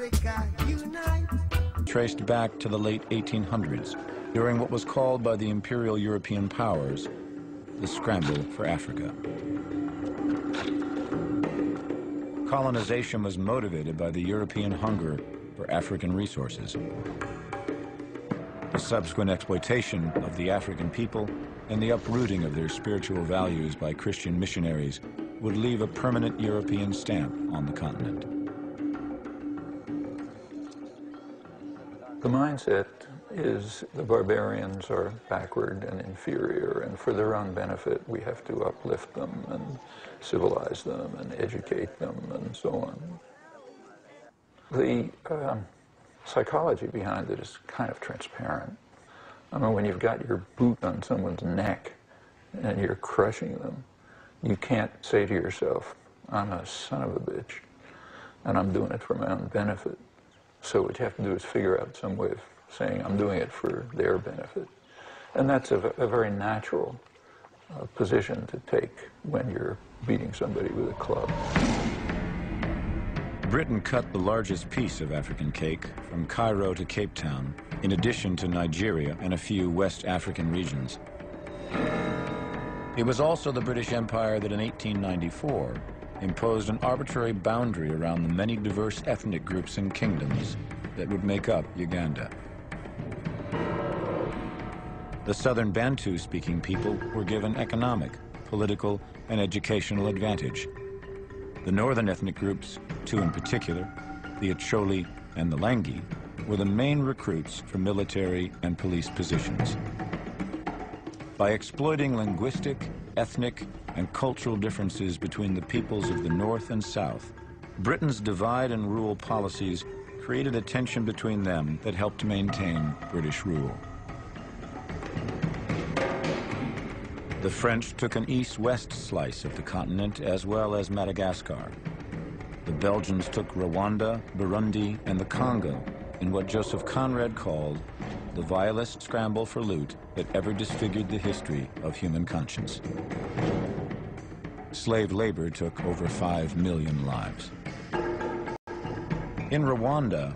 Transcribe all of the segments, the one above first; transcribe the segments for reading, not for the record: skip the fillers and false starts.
Africa, unite. Traced back to the late 1800s, during what was called by the imperial European powers the scramble for Africa. Colonization was motivated by the European hunger for African resources. The subsequent exploitation of the African people and the uprooting of their spiritual values by Christian missionaries would leave a permanent European stamp on the continent. The mindset is the barbarians are backward and inferior, and for their own benefit we have to uplift them and civilize them and educate them and so on. The psychology behind it is kind of transparent. I mean, when you've got your boot on someone's neck and you're crushing them, you can't say to yourself, I'm a son of a bitch and I'm doing it for my own benefit. So what you have to do is figure out some way of saying I'm doing it for their benefit. And that's a very natural position to take when you're beating somebody with a club. Britain cut the largest piece of African cake from Cairo to Cape Town, in addition to Nigeria and a few West African regions. It was also the British Empire that in 1894 imposed an arbitrary boundary around the many diverse ethnic groups and kingdoms that would make up Uganda. The southern Bantu-speaking people were given economic, political, and educational advantage. The northern ethnic groups, two in particular, the Acholi and the Langi, were the main recruits for military and police positions. By exploiting linguistic, ethnic, and cultural differences between the peoples of the North and South, Britain's divide and rule policies created a tension between them that helped maintain British rule. The French took an east-west slice of the continent as well as Madagascar. The Belgians took Rwanda, Burundi, and the Congo in what Joseph Conrad called the vilest scramble for loot that ever disfigured the history of human conscience. Slave labor took over 5 million lives. In Rwanda,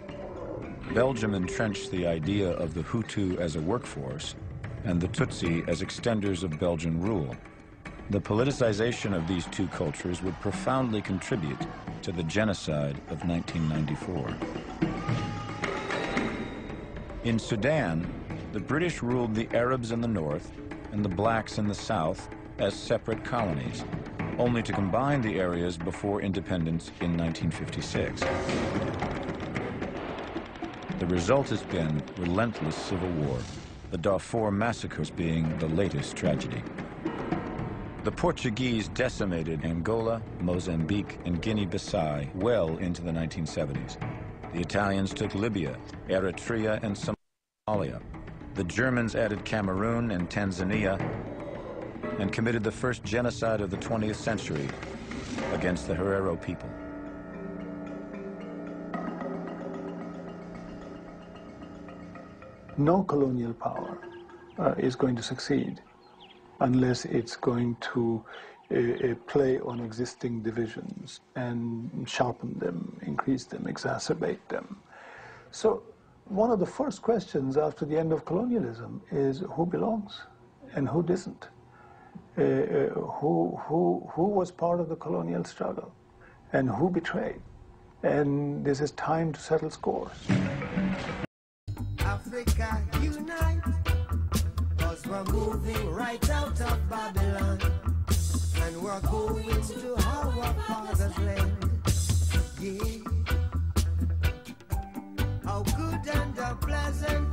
Belgium entrenched the idea of the Hutu as a workforce and the Tutsi as extenders of Belgian rule. The politicization of these two cultures would profoundly contribute to the genocide of 1994. In Sudan, the British ruled the Arabs in the north and the blacks in the south as separate colonies, only to combine the areas before independence in 1956. The result has been relentless civil war, the Darfur massacres being the latest tragedy. The Portuguese decimated Angola, Mozambique, and Guinea-Bissau well into the 1970s. The Italians took Libya, Eritrea, and Somalia. The Germans added Cameroon and Tanzania and committed the first genocide of the 20th century against the Herero people. No colonial power is going to succeed unless it's going to play on existing divisions and sharpen them, increase them, exacerbate them. So one of the first questions after the end of colonialism is who belongs and who doesn't? Who was part of the colonial struggle and who betrayed? And this is time to settle scores. Africa, unite, 'cause we're moving right out of Babylon, and we're going to our father's land. Yeah. How good and how pleasant